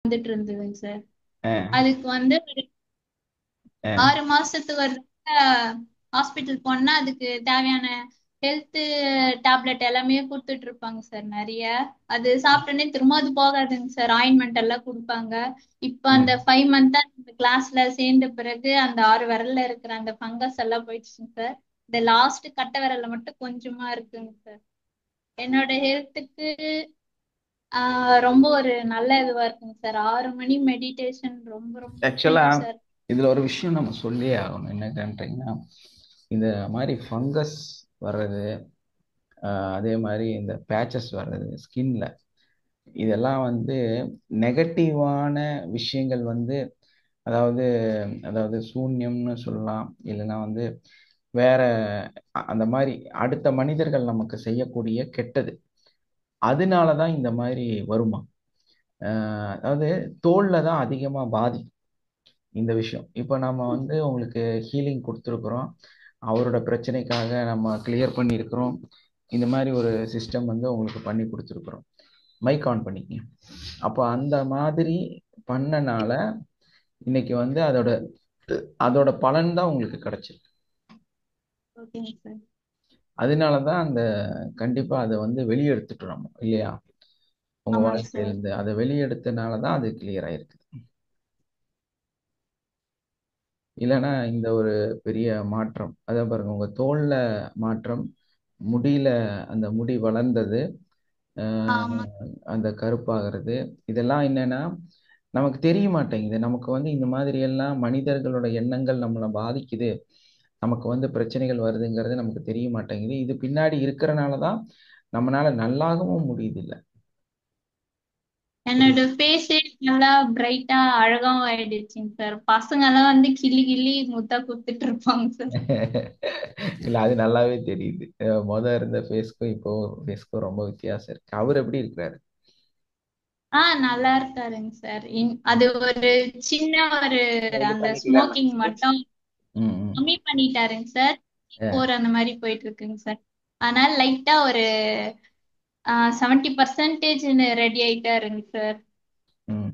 வந்துட்டு இருந்ததுங்க சார். அஹ், அதுக்கு வந்து ஒரு அஹ். 6 மாசத்துக்கு ஒரு ஹாஸ்பிட்டல் போனா அதுக்கு தேவையான ஹெல்த் டேப்லெட் எல்லாமே கொடுத்துட்டு இருப்பாங்க சார் நிறைய. அது சாப்பிட்டோன்னே திரும்ப அது போகாதுங்க சார். ஆயின்மெண்ட் எல்லாம் கொடுப்பாங்க. இப்ப அந்த ம். 5 மந்த்தா கிளாஸ்ல சேர்ந்த பிறகு அந்த 6 விரல்ல இருக்கிற அந்த ஃபங்கஸ் எல்லாம் போயிடுச்சுங்க சார். இந்த லாஸ்ட் கட்டை விரல்ல மட்டும் கொஞ்சமா இருக்குங்க சார். என்னோட ஹெல்த்துக்கு ரொம்ப ஒரு நல்ல இதுவா இருக்குங்க சார். 6 மணி மெடிடேஷன் ரொம்ப ரொம்ப ஆக்சுவலா முக்கியம் சார். இதுல ஒரு விஷயம் நம்ம சொல்லியே ஆகணும். என்ன கேட்டீங்கன்னா, இந்த மாதிரி ஃபங்கஸ் வர்றது, அதே மாதிரி இந்த பேச்சஸ் வர்றது ஸ்கின்ல, இதெல்லாம் வந்து நெகட்டிவான விஷயங்கள் வந்து, அதாவது அதாவது சூன்யம்னு சொல்லலாம். இல்லைன்னா வந்து வேற அந்த மாதிரி அடுத்த மனிதர்கள் நமக்கு செய்யக்கூடிய கெட்டது, அதனால தான் இந்த மாதிரி வருமா. அதாவது தோல்ல தான் அதிகமாக பாதிக்கும் இந்த விஷயம். இப்போ நம்ம வந்து உங்களுக்கு ஹீலிங் கொடுத்துருக்குறோம், அவரோட பிரச்சனைக்காக நம்ம கிளியர் பண்ணியிருக்கிறோம். இந்த மாதிரி ஒரு சிஸ்டம் வந்து உங்களுக்கு பண்ணி கொடுத்துருக்குறோம். மைக் ஆன் பண்ணிக்கங்க. அப்போ அந்த மாதிரி பண்ணனால இன்னைக்கு வந்து அதோட அதோட பலன் தான் உங்களுக்கு கிடைச்சிருக்கு. ஓகேங்க சார். அதனால தான் அந்த கண்டிப்பா அதை வந்து வெளியெடுத்துட்டோம் நம்ம, இல்லையா? உங்க ஆமாங்க சார். வாழ்க்கையிலிருந்து அதை வெளியெடுத்தனால தான் அது கிளியர் ஆயிருக்கு. இல்லைன்னா இந்த ஒரு பெரிய மாற்றம், அதான் பாருங்க, உங்க தோல்ல மாற்றம், முடியில அந்த முடி வளர்ந்தது, ஆமா. அந்த கருப்பாகிறது, இதெல்லாம் என்னன்னா நமக்கு தெரிய மாட்டேங்குது. நமக்கு வந்து இந்த மாதிரி எல்லாம் மனிதர்களோட எண்ணங்கள் நம்மளை பாதிக்குது, நமக்கு வந்து பிரச்சனைகள் வருதுங்கிறது நமக்கு தெரிய மாட்டேங்குது. இது பின்னாடி இருக்கிறனால தான் நம்மளால நல்லாகவும் முடியுது இல்ல. என்னோட ஃபேஸே நல்லா பிரைட்டா அழகாவும் ஆயிடுச்சுங்க சார். பசங்க எல்லாம் வந்து கிள்ளி கிள்ளி முத்தா குத்துட்டு இருப்பாங்க சார். இல்ல, அது நல்லாவே தெரியுது. இருந்த ஃபேஸ்க்கும் இப்போ ஃபேஸ்க்கும் ரொம்ப வித்தியாசம் இருக்கு. அவர் எப்படி இருக்கிறாரு? நல்லா இருக்காருங்க சார். அது ஒரு சின்ன ஒரு இது அந்த பண்ணிக்கலாம்ல. ஸ்மோக்கிங் மட்டும் ம், ம். கம்மி பண்ணிட்டாருங்க சார். அஹ், போர் அந்த மாதிரி போயிட்டு இருக்குங்க சார். அதனால லைட்டா ஒரு 70% ரெடி ஆயிட்டாருங்க சார். ம்.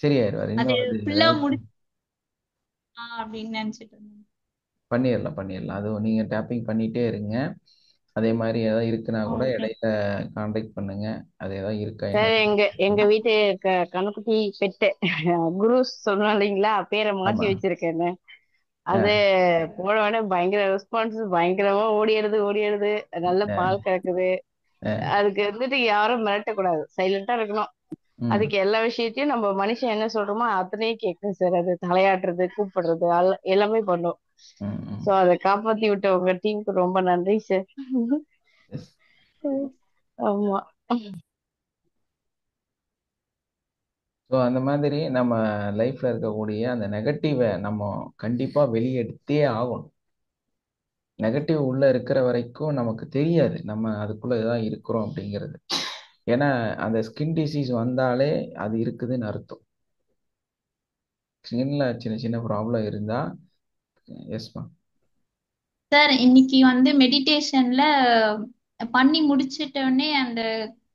சரியாயிருவார். அது இன்னும் அது ஃபுல்லா ஏதாவது முடிச்சு அப்படின்னு நினைச்சிட்டு இருந்தேன். பண்ணிடலாம், பண்ணிடலாம். அது நீங்க டேப்பிங் பண்ணிட்டே இருங்க. அதே மாதிரி ஏதாவது இருக்குன்னா கூட ஓகே. இடையில காண்டாக்ட் பண்ணுங்க. அது ஏதாவது இருக்கா என்ன. சார் எங்க வீட்டு கணக்குட்டி பெட்டு குரு சொன்னோம் இல்லைங்களா, பேரை மாத்தி ஆமா. வச்சிருக்கேன்னு. அது அஹ், போன உடனே பயங்கர ரெஸ்பான்ஸ், பயங்கரமா ஓடிடுது ஓடிடுது. நல்ல அஹ், பால் கறக்குது. அஹ். அதுக்கு வந்துட்டு யாரும் மிரட்டக்கூடாது, சைலண்டா இருக்கணும். ம், அதுக்கு எல்லா விஷயத்தையும் நம்ம மனுஷன் என்ன சொல்றோமோ அத்தனையும் கேட்கும் சார். அது தலையாட்டுறது, கூப்பிடுறது, எல்லாமே பண்ணும். ம், ம். சோ அதை காப்பாத்தி விட்ட உங்க டீமுக்கு ரொம்ப நன்றி சார். Yes. ஆமா. ஸோ அந்த மாதிரி நம்ம லைஃப்ல இருக்கக்கூடிய அந்த நெகட்டிவை நம்ம கண்டிப்பா வெளியெடுத்தே ஆகணும். நெகட்டிவ் உள்ள இருக்கிற வரைக்கும் நமக்கு தெரியாது நம்ம அதுக்குள்ள தான் இருக்கிறோம் அப்படிங்கிறது. ஏன்னா அந்த ஸ்கின் டிசீஸ் வந்தாலே அது இருக்குதுன்னு அர்த்தம். ஸ்கின்ல சின்ன சின்ன ப்ராப்ளம் இருந்தா. எஸ்மா. சார் இன்னைக்கு வந்து மெடிடேஷன்ல பண்ணி முடிச்சிட்டோடனே அந்த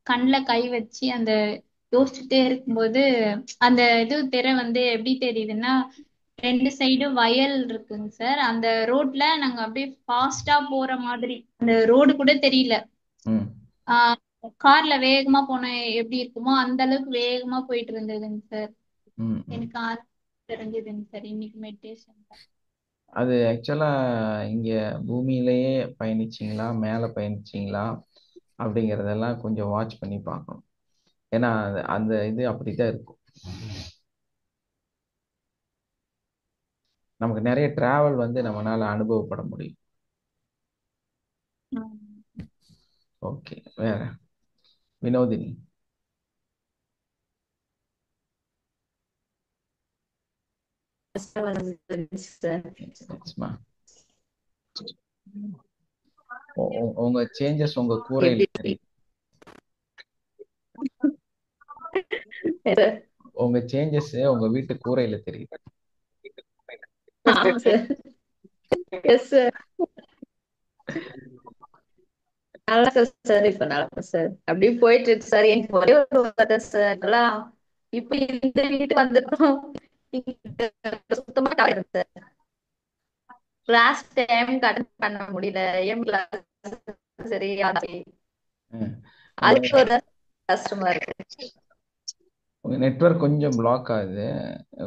கண்ணுல கை வச்சு அந்த யோசிச்சுட்டே இருக்கும்போது அந்த இது திரை வந்து எப்படி தெரியுதுன்னா 2 சைடும் வயல் இருக்குங்க சார். அந்த ரோட்ல நாங்க அப்படியே ஃபாஸ்டா போற மாதிரி அந்த ரோடு கூட தெரியல. ம், ஆஹ் கார்ல வேகமா போன எப்படி இருக்குமோ அந்த அளவுக்கு வேகமா போயிட்டு இருந்ததுங்க சார். ம், ம். எனக்கு தெரிஞ்சதுங்க சார் இன்னைக்கு மெடிடேஷன். அது ஆக்சுவலா இங்க பூமியிலேயே பயணிச்சிங்களா, மேலே பயணிச்சிங்களா அப்படிங்கிறதெல்லாம் கொஞ்சம் வாட்ச் பண்ணி பார்க்கணும். ஏன்னா அந்த இது அப்படித்தான் இருக்கும். நமக்கு நிறைய டிராவல் வந்து நம்மளால அனுபவப்பட முடியும். ஓகே, வேற வினோதினி. சார் எஸ்மா. உங்க சேஞ்சஸ் உங்க கூரையில எப்படி தெரியுது. உங்க சேஞ்சஸ் உங்க வீட்டு கூரையில தெரியுது. ஆமா சார். Yes sir. நல்லா சார். சார் இப்ப நல்லா சார் அப்படியே போயிட்டு இருக்கு சார். எனக்கு ஒரே ஒரு வார்த்தை சார். இப்பெல்லாம் இப்ப இந்த வீட்டுக்கு வந்துட்டோம். இங்க சுத்தமா tower sir. Class time attend பண்ண முடியல. ஏஎம் கிளாஸ் சரி ஆச்சு. ம். அதுக்கு ஒரு கஷ்டமா இருக்கு. உங்கள் நெட்வொர்க் கொஞ்சம் பிளாக் ஆகுது.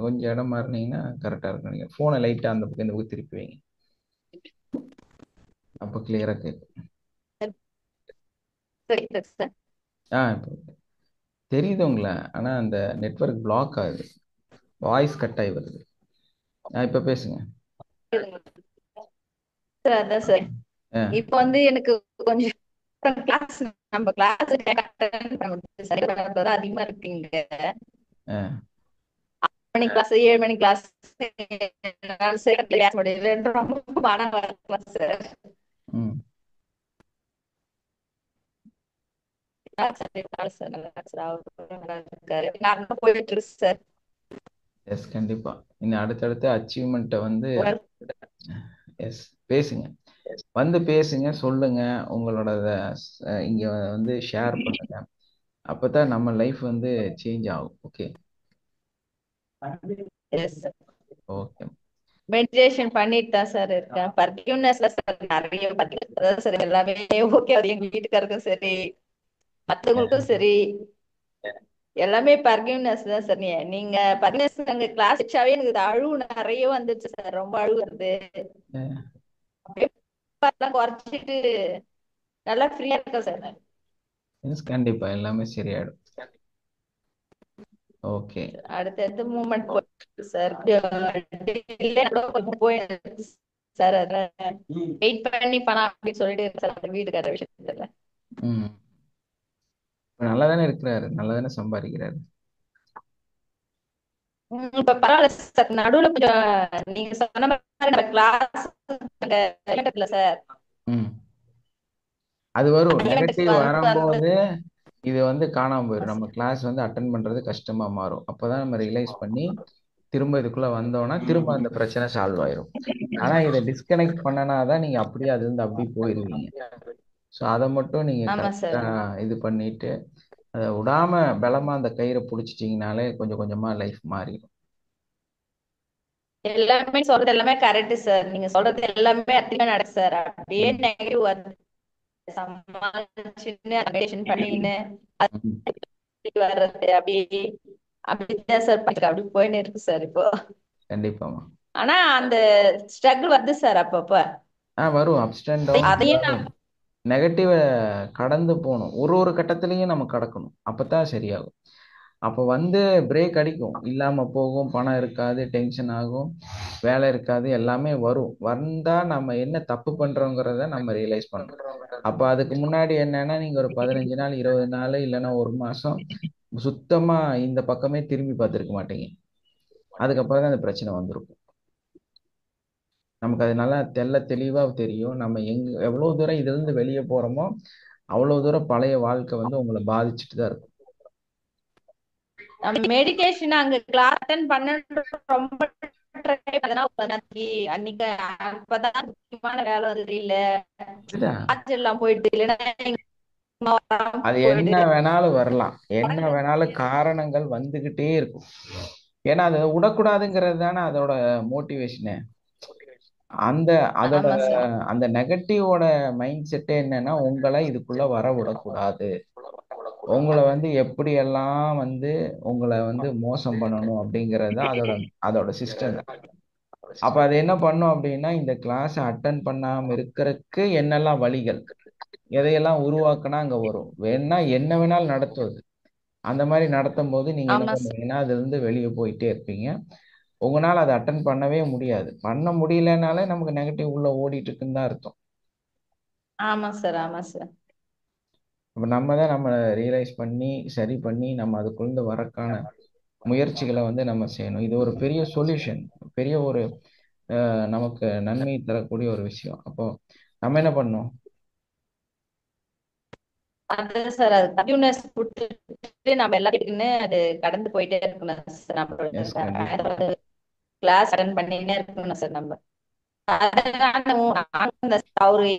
கொஞ்சம் இடம் மாறினீங்கன்னா கரெக்டாக இருக்கும் நினைக்கிறேன். ஃபோனை லைட்டாக அந்த பக்கம் இந்த பக்கம் திருப்பி வைங்க. அப்போ கிளியராக கேட்கும். சரி சார். இப்போ தெரியுது உங்களை, ஆனால் அந்த நெட்வொர்க் பிளாக் ஆகுது, வாய்ஸ் கட் ஆகி வருது. இப்போ பேசுங்க. சார் அதான் சார். ஆ இப்ப வந்து எனக்கு கொஞ்சம் கிளாஸ் நம்ம கிளாஸ் அட்டெண்ட் பண்ண முடியாது. சரி பண்ணதான் அதிகமா இருக்குங்க. ஆ 6 மணி கிளாஸ் 7 மணி கிளாஸ் கிளாஸ் முடியல. ரொம்ப மனம் வரல சார். ம் போயிட்டு இருக்கு சார். எஸ், கண்டிப்பாக. இன்னும் அடுத்தடுத்த அச்சீவ்மெண்ட்டை வந்து எஸ் பேசுங்க, வந்து பேசுங்க, சொல்லுங்க, உங்களோட இங்கே வந்து ஷேர் பண்ணுங்க. அப்போ தான் நம்ம லைஃப் வந்து சேஞ்ச் ஆகும். Okay okay. மெடிடேஷன் பண்ணிட்டு தான் சார் இருக்கேன். ஃபர்கிவ்னஸ்ல சார் நிறைய அதான் சார் எல்லாமே ஓகே. அது எங்க வீட்டுக்காருக்கும் சரி மத்தவங்களுக்கும் சரி எல்லாமே ஃபர்கிவ்னஸ் தான் சார். நீங்க ஃபர்கிவ்னஸ் அங்க கிளாஸ் வச்சாவே எனக்கு இது அழுவு நிறைய வந்துச்சு சார். ரொம்ப அழுவு வருது. அதெல்லாம் குறைச்சிட்டு நல்லா ஃப்ரீயா இருக்கேன் சார். எஸ், கண்டிப்பாக எல்லாமே சரியாயிடும். ஓகே அடுத்தடுத்து மூவ்மெண்ட் போயிட்டு சார். delay கூட கொஞ்சம் போயிடுது சார். அதான் வெயிட் பண்ணி பண்ணலாம் அப்படின்னு சொல்லிட்டு சார் அந்த வீட்டுக்கார விஷயத்துல. ம் இப்போ நல்லா தானே இருக்கிறாரு, நல்லா தானே சம்பாதிக்கிறாரு. இப்ப பரவாயில்ல சார். நடுவுல கொஞ்சம் நீங்க சொன்ன மாதிரி கிளாஸ் இல்ல சார். ம் அது வரும், ஈவெண்ட்ஸ் நெகட்டிவ் வந்து வரும்போது இது வந்து காணாம போயிடும். நம்ம கிளாஸ் வந்து அட்டன் பண்றது கஷ்டமா மாறும். அப்பதான் நம்ம ரியலைஸ் பண்ணி திரும்ப இதுக்குள்ள வந்தோம்னா திரும்ப அந்த பிரச்சனை சால்வ் ஆயிரும். ஆனா இதை டிஸ்கனெக்ட் பண்ணனாதான் நீங்க அப்படியே அதுல இருந்து அப்படி போயிருவீங்க. ஸோ அதை மட்டும் நீங்க ஆமா கரெக்டா சார். இது பண்ணிட்டு அதை விடாம பலமா அந்த கயிறை பிடிச்சிட்டிங்கனாலே கொஞ்சம் கொஞ்சமா லைஃப் மாறிடும். எல்லாமே சொல்றது எல்லாமே கரெக்ட் சார். நீங்க சொல்றது எல்லாமே அத்தியமா நடக்கு சார். அப்படியே ம். நெகட்டிவ் வந்து சமாளிச்சுன்னு மெடிடேஷன் பண்ணின்னு ம். அது வர்றது அப்படியே அப்படிதான் சார் அப்படி போயின்னு இருக்கு சார் இப்போ. கண்டிப்பாமா. ஆனா அந்த ஸ்ட்ரகிள் வருது சார் அப்பப்ப. வரும், அப்ஸ் அண்ட் டவுன்ஸ் அதையும் வரும். நெகட்டிவை கடந்து போகணும், ஒரு ஒரு கட்டத்துலையும் நம்ம கடக்கணும், அப்பதான் சரியாகும். அப்போ வந்து பிரேக் அடிக்கும், இல்லாம போகும், பணம் இருக்காது, டென்ஷன் ஆகும், வேலை இருக்காது, எல்லாமே வரும். வந்தா நம்ம என்ன தப்பு பண்றோங்கிறத நம்ம ரியலைஸ் பண்ணணும். அப்போ அதுக்கு முன்னாடி என்னன்னா நீங்க ஒரு 15 நாள் 20 நாள் இல்லைன்னா ஒரு மாசம் சுத்தமா இந்த பக்கமே திரும்பி பார்த்துருக்க மாட்டீங்க. அதுக்கப்புறம் தான் அந்த பிரச்சனை வந்திருக்கும். நமக்கு அது நல்லா தெளிவா தெரியும். நம்ம எவ்வளவு தூரம் இதுல இருந்து வெளியே போறோமோ அவ்வளவு தூரம் பழைய வாழ்க்கை வந்து உங்களை பாதிச்சுட்டு தான் இருக்கும். மெடிடேஷன் அங்க கிளாஸ் அட்டெண்ட் பண்ண ரொம்ப ட்ரை அன்னைக்கு அப்பதான் முக்கியமான வேலை வந்து இல்ல இதுதான். எல்லாம் போயிட்டு இல்லைன்னா அது என்ன போயிட்டு வேணாலும் வரலாம், என்ன வேணாலும் காரணங்கள் வந்துகிட்டே இருக்கும். ஏன்னா அதை விடக்கூடாதுங்கிறது தானே அதோட மோட்டிவேஷனு. அந்த அதோட ஆமா சார். அந்த நெகட்டிவோட மைண்ட் செட்டே என்னன்னா உங்களை இதுக்குள்ள வர விடக்கூடாது, உங்களை வந்து எப்படியெல்லாம் வந்து உங்களை வந்து மோசம் பண்ணணும் அப்படிங்கிறது தான் அதோட அதோட சிஸ்டம். அப்ப அது என்ன பண்ணும் அப்படின்னா இந்த கிளாஸ் அட்டன் பண்ணாம இருக்கிறதுக்கு என்னெல்லாம் வழிகள், எதையெல்லாம் உருவாக்குனா அங்க வரும். வேணா என்ன வேணாலும் நடத்துவது. அந்த மாதிரி நடத்தும் போது நீங்க என்ன ஆமா சார். பண்ணுவீங்கன்னா அதுல இருந்து வெளியே போயிட்டே இருப்பீங்க. உங்களால அதை அட்டன் பண்ணவே முடியாது. பண்ண முடியலனாலே நமக்கு நெகட்டிவ் உள்ள ஓடிட்டு இருக்குன்னு தான் அர்த்தம். ஆமா சார். ஆமா சார். அப்ப நம்ம தான் நம்ம ரியலைஸ் பண்ணி சரி பண்ணி நம்ம அதுக்குள்ள வரக்கான முயற்சிகளை வந்து நம்ம செய்யணும். இது ஒரு பெரிய சொல்யூஷன், பெரிய ஒரு நமக்கு நன்மை தரக்கூடிய ஒரு விஷயம். அப்போ நம்ம என்ன பண்ணணும்? அதான் சார். அது கண்டினியூஸ் கொடுத்துட்டு நம்ம எல்லாத்துக்குன்னு அது கடந்து போயிட்டே இருக்கணும் சார். எஸ், கண்டிப்பா. நம்ம கிளாஸ் அட்டன் பண்ணிட்டே இருக்கணும் சார். நம்ம அவரு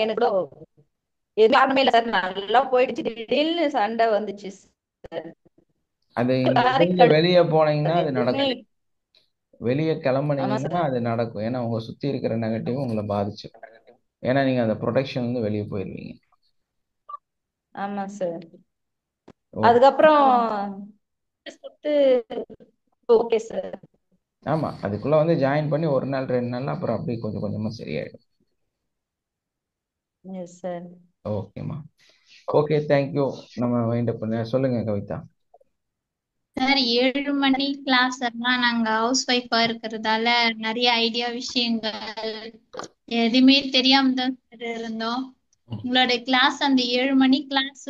எனக்கு கூட எது காரணமே இல்ல சார். நல்லா போயிடுச்சு. திடீர்னு சண்டை வந்துச்சு சார். அது இங்க லாரி நீங்க கழுவி வெளியே போனீங்கன்னா அது அது எதுவுமே. நடக்கும். வெளியே ஆமா கிளம்புனீங்கன்னா சார். அது நடக்கும். ஏன்னா உங்க சுத்தி இருக்கிற நெகட்டிவ் உங்களை பாதிச்சிடும். ஏன்னா நீங்க அந்த ப்ரொடெக்ஷன் வந்து வெளியே போயிருவீங்க. ஆமா சார். ஓகே. அதுக்கப்புறம் சுட்டு ஓகே சார். ஆமா, அதுக்குள்ள வந்து ஜாயின் பண்ணி ஒரு நாள் 2 நாள் அப்புறம் அப்படியே கொஞ்சம் கொஞ்சமா சரியாயிடும். Yes sir. ஓகேம்மா. Okay, thank you. நம்ம வைண்ட் அப் பண்ண சொல்லுங்க கவிதா. சார் 7 மணி கிளாஸ் எல்லாம் நாங்க ஹவுஸ் ஒய்ஃபா இருக்கிறதால நிறைய ஐடியா விஷயங்கள் எதுவுமே தெரியாம தான் சார் இருந்தோம். உங்களோட கிளாஸ் அந்த 7 மணி கிளாஸ்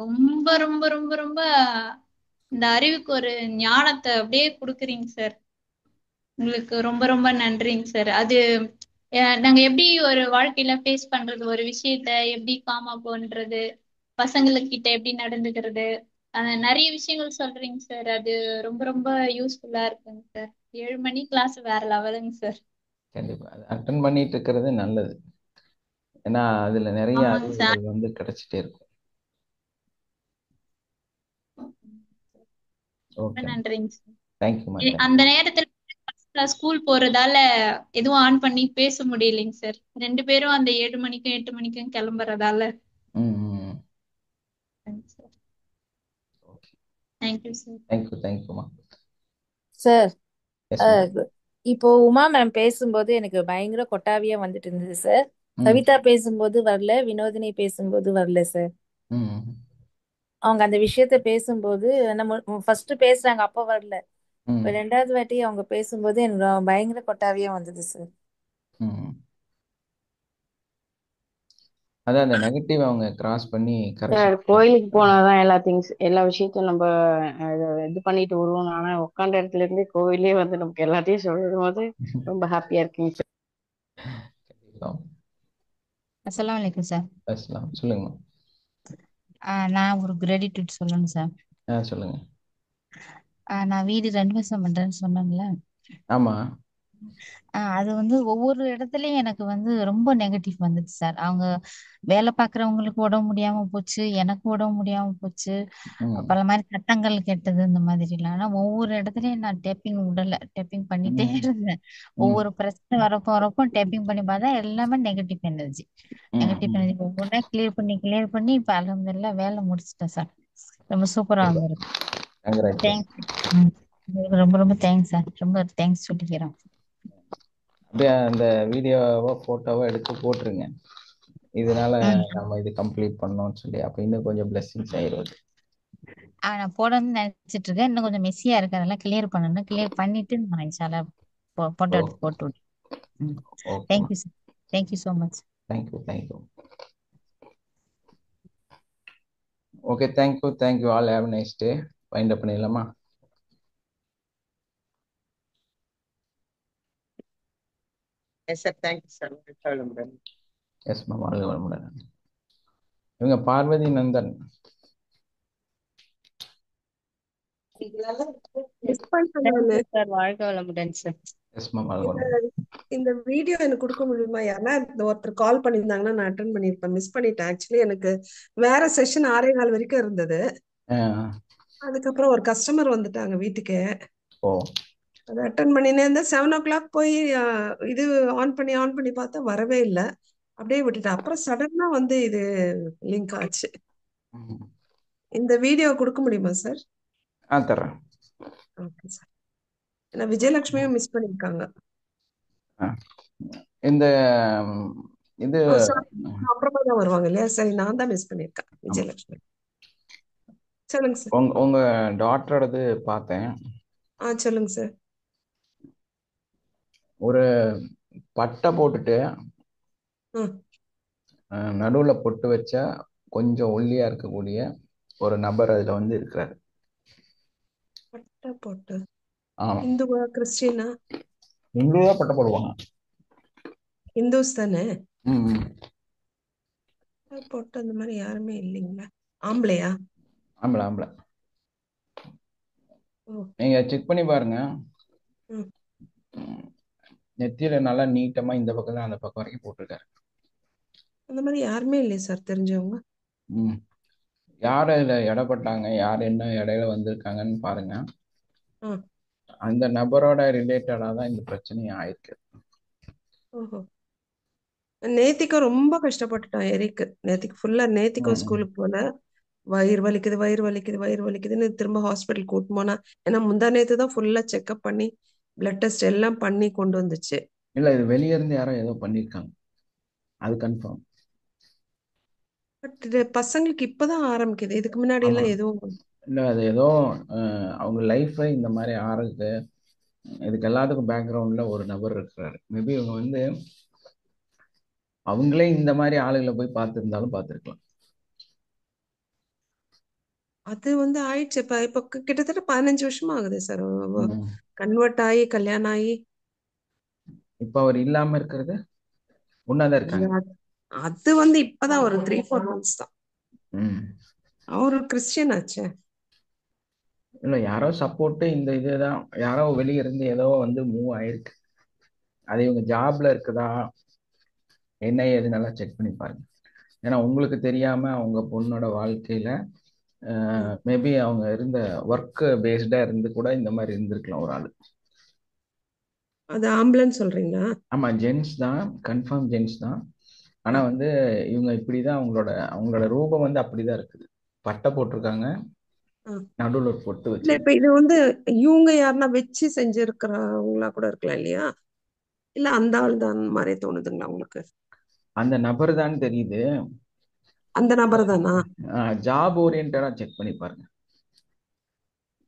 ரொம்ப ரொம்ப ரொம்ப ரொம்ப இந்த அறிவுக்கு ஒரு ஞானத்தை அப்படியே கொடுக்குறீங்க சார். உங்களுக்கு ரொம்ப ரொம்ப நன்றிங்க சார். அது நாங்க எப்படி ஒரு வாழ்க்கையில ஃபேஸ் பண்றது, ஒரு விஷயத்த எப்படி காமா பண்றது, பசங்களுக்கிட்ட எப்படி நடந்துக்கிறது, நிறைய விஷயங்கள் சொல்றீங்க சார். அது ரொம்ப ரொம்ப யூஸ்ஃபுல்லா இருக்குங்க சார். 7 மணி கிளாஸ் வேற லெவலுங்க சார். கண்டிப்பா அது அட்டன் பண்ணிட்டு இருக்கிறது நல்லது. ஏன்னா அதுல நிறைய ஆமாங்க சார். அறிவுகள் வந்து கிடைச்சிட்டே இருக்கும். ரொம்ப ஓகே, நன்றிங்க சார். தேங்க்யூம்மா, அந்த தேங்க்யூ. நேரத்துல ஸ்கூல் போறதால எதுவும் ஆன் பண்ணி பேச முடியலைங்க சார். 2 பேரும் அந்த 7 மணிக்கும் 8 மணிக்கும் கிளம்புறதால. ம் ம். Okay, thank you sir. தேங்க்யூ, தேங்க்யூம்மா. சார் எஸ்மா. இப்போ உமா மேம் பேசும்போது எனக்கு பயங்கர கொட்டாவியா வந்துட்டு இருந்தது சார். ம் கவிதா பேசும்போது வரல, வினோதினி பேசும்போது வரல சார். ம் அவங்க அந்த விஷயத்த பேசும்போது நம்ம ஃபர்ஸ்ட் பேசுறாங்க அப்ப வரல. ம் இப்ப ரெண்டாவது வாட்டி அவங்க பேசும்போது எனக்கு பயங்கர கொட்டாவியா வந்தது சார். ம். அதான் அந்த நெகட்டிவ் அவங்க கிராஸ் பண்ணி சார் கரெக்ஷன். கோயிலுக்கு போனாதான் எல்லா திங்ஸ் எல்லா விஷயத்தையும் நம்ம இது பண்ணிட்டு வருவோம். ஆனா உட்காந்த இடத்துல இருந்தே கோவிலே வந்து நமக்கு எல்லாத்தையும் சொல்லும் போது ரொம்ப ஹாப்பியா இருக்குங்க சார். அஸ்ஸலாமு அலைக்கும் சார். பேசலாம், சொல்லுங்க. நான் ஒரு கிராட்டிடியூட் சொல்லணும் சார். சொல்லுங்க. நான் வீடு ரெனோவேஷன் பண்றேன்னு சொன்னேன்ல. ஆமா. அது வந்து ஒவ்வொரு இடத்துலயும் எனக்கு வந்து ரொம்ப நெகட்டிவ் வந்துச்சு சார். அவங்க வேலை பார்க்குறவங்களுக்கு உடம்பு முடியாம போச்சு, எனக்கு உடம்பு முடியாம போச்சு. ம் பல மாதிரி சட்டங்கள் கெட்டது இந்த மாதிரிலாம். ஆனா ஒவ்வொரு இடத்துலயும் நான் டேப்பிங் விடல, டேப்பிங் பண்ணிட்டே ம் இருந்தேன். ம் ஒவ்வொரு பிரச்சனை வரப்போ டேப்பிங் பண்ணி பார்த்தா எல்லாமே நெகட்டிவ் எனர்ஜி. ம் நெகட்டிவ் ம். எனர்ஜி ஒவ்வொன்றா கிளியர் பண்ணி இப்ப அல்ஹம்துலில்லாஹ் வேலை முடிச்சிட்டேன் சார். ரொம்ப சூப்பரா வந்திருக்கு. கங்க்ராச்சுலேஷன். தேங்க்ஸ். உங்களுக்கு ரொம்ப ரொம்ப தேங்க்ஸ் சார். ரொம்ப தேங்க்ஸ் சொல்லிக்கிறேன். அப்படியே அந்த வீடியோவோ போட்டோவோ எடுத்து போட்டுருங்க. இதனால ம். நம்ம இது கம்ப்ளீட் பண்ணோம்னு சொல்லி அப்ப இன்னும் கொஞ்சம் பிளெஸிங்ஸ் ஆயிரும். நான் போடணும்னு நினைச்சிட்டு இருக்கேன். இன்னும் கொஞ்சம் மெஸ்ஸியா இருக்கு, அதெல்லாம் கிளியர் பண்ணணும். கிளியர் பண்ணிட்டு நான் இன்ஷால்லா போட்டோ ஓ, எடுத்து போட்டு விடுறேன். ம். ஓகேம்மா. Thank you sir. Thank you so much. Thank you, thank you. Okay, thank you, thank you all. Have nice day. Wind up பண்ணிடலாமா? Yes, sir. Thank you, sir. Madam. Yes ma'am, வாழ்க வளமுடன். இவங்க பார்வதி நந்தன். மிஸ் பண்ணேன் நானு. Thank you sir. வாழ்க வளமுடன் சார். எஸ் மேம், வாழ்க இந்த வளமுடன். இந்த வீடியோ எனக்கு கொடுக்க முடியுமா? யாருன்னா இந்த ஒருத்தர் கால் பண்ணியிருந்தாங்கன்னா நான் அட்டன் பண்ணியிருப்பேன். மிஸ் பண்ணிட்டேன். ஆக்சுவலி எனக்கு வேற செஷன் 6:15 வரைக்கும் இருந்தது. ஆ, அதுக்கப்புறம் ஒரு கஸ்டமர் வந்துட்டாங்க வீட்டுக்கு. ஓ, அதை அட்டன் பண்ணினே இருந்தேன். 7 o'clock போய் இது ஆன் பண்ணி பார்த்தா வரவே இல்லை. அப்படியே விட்டுட்டேன். அப்புறம் சடனா வந்து இது லிங்க் ஆச்சு. ம். இந்த வீடியோ கொடுக்க முடியுமா சார்? தர்றேன். Okay sir. ஏன்னா விஜயலட்சுமியும் மிஸ் பண்ணியிருக்காங்க. ஆ. இந்த ம், இது சார் அப்புறமா தான் வருவாங்க இல்லையா? சரி, நான் தான் மிஸ் பண்ணியிருக்கேன் ஆமா. விஜயலட்சுமி. சொல்லுங்க சார். உங்க டாக்டரோடது பார்த்தேன். சொல்லுங்க சார். ஒரு பட்டை போட்டுட்டு ம் நடுவுல பொட்டு வச்சா கொஞ்சம் ஒல்லியா இருக்கக்கூடிய ஒரு நபர் அதுல வந்து இருக்கிறாரு. பட்டை போட்டு ஆமா, இந்துவா கிறிஸ்டியனா? இங்கேயே பட்டை போடுவாங்க. இந்துஸ் தானே? ம் ம். பட்டை போட்டு அந்த மாதிரி யாருமே இல்லைங்களா? ஆம்பளையா? ஆம்பளை, ஆம்பளை. ஓ. நீங்க செக் பண்ணி பாருங்க. ம் நெத்தியில நல்லா நீட்டமா இந்த பக்கம் தான் அந்த பக்கம் வரைக்கும் போட்டிருக்காரு. அந்த மாதிரி யாருமே இல்லையே சார் தெரிஞ்சவங்க. ம். யார் இதில் இடப்பட்டாங்க, யார் என்ன இடையில வந்திருக்காங்கன்னு பாருங்க. ஆ. அந்த நபரோட ரிலேட்டடாக தான் இந்த பிரச்சனை ஆயிருக்கு. ஓஹோ. நேத்திக்கு ரொம்ப கஷ்டப்பட்டுட்டான் எரிக்கு. நேத்திக்கு ஃபுல்லா நேத்திக்கும் ம். ஸ்கூலுக்கு போல வயிறு வலிக்குது வயிறு வலிக்குது வயிறு வலிக்குதுன்னு திரும்ப ஹாஸ்பிட்டல் கூட்டு போனா. ஏன்னா முந்தா நேத்து தான் ஃபுல்லா செக்அப் பண்ணி பிளட் டெஸ்ட் எல்லாம் பண்ணி கொண்டு வந்துச்சு. இல்லை, இது வெளியே இருந்து யாரோ ஏதோ பண்ணியிருக்காங்க, அது கன்ஃபார்ம். பட் இது பசங்களுக்கு இப்பதான் ஆரம்பிக்குது, இதுக்கு முன்னாடி எல்லாம் ஆமாம். எதுவும். இல்லை, அது ஏதோ அவங்க லைஃப்பை இந்த மாதிரி ஆறுது. இதுக்கு எல்லாத்துக்கும் பேக்ரவுண்டில் ஒரு நபர் இருக்கிறாரு. மேபி இவங்க வந்து அவங்களே இந்த மாதிரி ஆளுகளை போய் பார்த்துருந்தாலும் பார்த்துருக்கலாம். அது வந்து ஆயிடுச்சு. இப்ப இப்ப கிட்டத்தட்ட 15 வருஷமா ஆகுது சார் ம். கன்வெர்ட் ஆகி கல்யாணம் ஆகி. இப்போ அவர் இல்லாமல் இருக்கிறது ஒன்றாதான் இருக்காங்க. அது வந்து இப்பதான் ஒரு 3-4 months தான். ம். அவரு கிறிஸ்டியன் ஆச்சு. இல்லை, யாரோ சப்போர்ட்டு இந்த இதுதான், யாரோ வெளியே இருந்து ஏதோ வந்து மூவ் ஆயிருக்கு. அது இவங்க ஜாப்ல இருக்குதா என்ன ஏது நல்லா செக் பண்ணி பாருங்க. ஏன்னா உங்களுக்கு தெரியாம அவங்க பொண்ணோட வாழ்க்கையில மேபி அவங்க இருந்த ஒர்க் பேஸ்டா இருந்து கூட இந்த மாதிரி இருந்திருக்கலாம் ஒரு ஆள். அது ஆம்புலன்ஸ் சொல்றீங்களா? ஆமா, ஜென்ஸ் தான், கன்ஃபார்ம் ஜென்ஸ் தான். ஆனா வந்து இவங்க இப்படிதான், அவங்களோட ரூபம் வந்து அப்படிதான் இருக்குது. பட்டை போட்டிருக்காங்க, நடுவில் ஒரு பொட்டு இல்ல வச்சு. இப்ப இது வந்து இவங்க யாருன்னா வச்சு செஞ்சிருக்கிறவங்களா கூட இருக்கலாம் இல்லையா? இல்ல அந்த ஆள் தான் மாதிரி தோணுதுங்களா உங்களுக்கு? அந்த நபர் தான் தெரியுது. அந்த நபர் தானா? ஜாப் ஓரியன்டா செக் பண்ணி பாருங்க.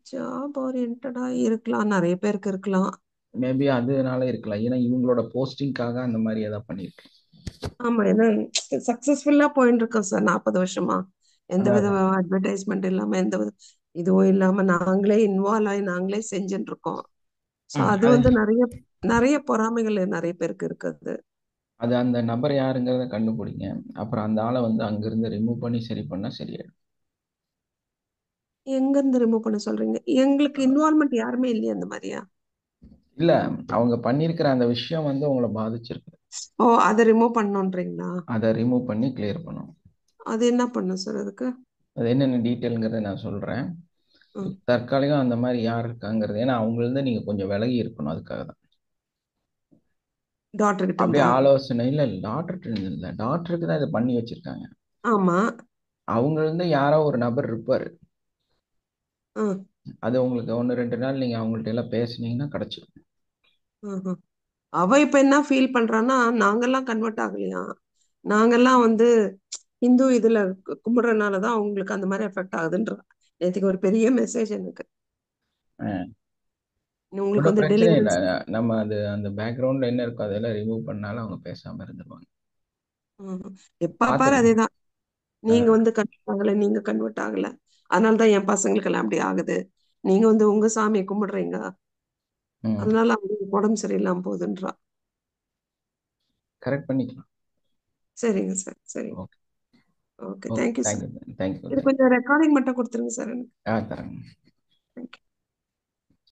ஜாப் ஓரியன்டா இருக்கலாம், நிறைய பேருக்கு இருக்கலாம். மேபி அதனால இருக்கலாம், ஏன்னா இவங்களோட போஸ்டிங்காக அந்த மாதிரி ஏதாவது பண்ணியிருக்கலாம். ஆமா, ஏன்னா சக்சஸ்ஃபுல்லா போயிட்டு இருக்கோம் சார் 40 வருஷமா. எந்த வித அதான். அட்வர்டைஸ்மெண்ட் இல்லாம எந்த வித இதுவும் இல்லாம நாங்களே இன்வால்வ் ஆகி நாங்களே செஞ்சுட்டு இருக்கோம். ஸோ அது அது வந்து நிறைய நிறைய பொறாமைகள் நிறைய பேருக்கு இருக்குது. அது அந்த நபர் யாருங்கிறத கண்டுபிடிங்க. அப்புறம் அந்த ஆளை வந்து அங்கிருந்து ரிமூவ் பண்ணி சரி பண்ணா சரியாயிடும். எங்க இருந்து ரிமூவ் பண்ண சொல்றீங்க? எங்களுக்கு இன்வால்மெண்ட் யாருமே இல்லையா அந்த மாதிரியா? இல்ல, அவங்க பண்ணியிருக்கிற அந்த விஷயம் வந்து உங்களை பாதிச்சிருக்கு. ஓ, அதை ரிமூவ் பண்ணணுன்றீங்களா? அதை ரிமூவ் பண்ணி கிளியர் பண்ணணும். அது என்ன பண்ணும் சார் அதுக்கு? அது என்னென்ன டீட்டெயிலுங்கிறத நான் சொல்றேன். ம். தற்காலிகம் அந்த மாதிரி யார் இருக்காங்கிறது, ஏன்னா அவங்களிருந்து நீங்க கொஞ்சம் விலகி இருக்கணும். அதுக்காக தான் டாக்டர் கிட்ட அப்படியே இருந்தா? ஆலோசனை. இல்லை, டாக்டர்கிட்ட இல்லை, டாக்டருக்கு தான் இதை பண்ணி வச்சிருக்காங்க. ஆமா. அவங்க இருந்து யாரோ ஒரு நபர் இருப்பாரு. ம். அது உங்களுக்கு 1-2 நாள் நீங்க அவங்கள்ட்ட எல்லாம் பேசுனீங்கன்னா கிடைச்சிடும். ம்ஹும். அவ இப்ப என்ன ஃபீல் பண்றான்னா, நாங்கெல்லாம் கன்வெர்ட் ஆகலையா, நாங்கெல்லாம் வந்து இந்து இதுல கும்பிடுறதுனாலதான் அவங்களுக்கு அந்த மாதிரி எஃபெக்ட் ஆகுதுன்ற. நேற்றுக்கு ஒரு பெரிய மெசேஜ் எனக்கு. உங்களுக்கு ஒன்றும் வந்து பிரச்சனை இல்லை. டெலிவரன்ஸ். நம்ம அந்த பேக்ரவுண்ட்ல என்ன இருக்கோ அதெல்லாம் ரிமூவ் பண்ணாலும் அவங்க பேசாம இருந்துருவாங்க. எப்ப பாரு பார்த்துருங்க. அதேதான். நீங்க வந்து கன்வெர்ட் ஆகல, நீங்க கன்வெர்ட் ஆகல, அதனாலதான் என் பசங்களுக்கு எல்லாம் அப்படி ஆகுது. நீங்க வந்து உங்க சாமியை கும்பிடுறீங்க, ம். அதனால அவங்களுக்கு உடம்பு சரியில்லாம போகுதுன்றா. கரெக்ட் பண்ணிக்கலாம். சரிங்க சார், சரி. Okay. Okay, okay, thank you sir. Thank you. இது கொஞ்சம் ரெக்கார்டிங் மட்டும் கொடுத்துருங்க சார் எனக்கு. தரேன்.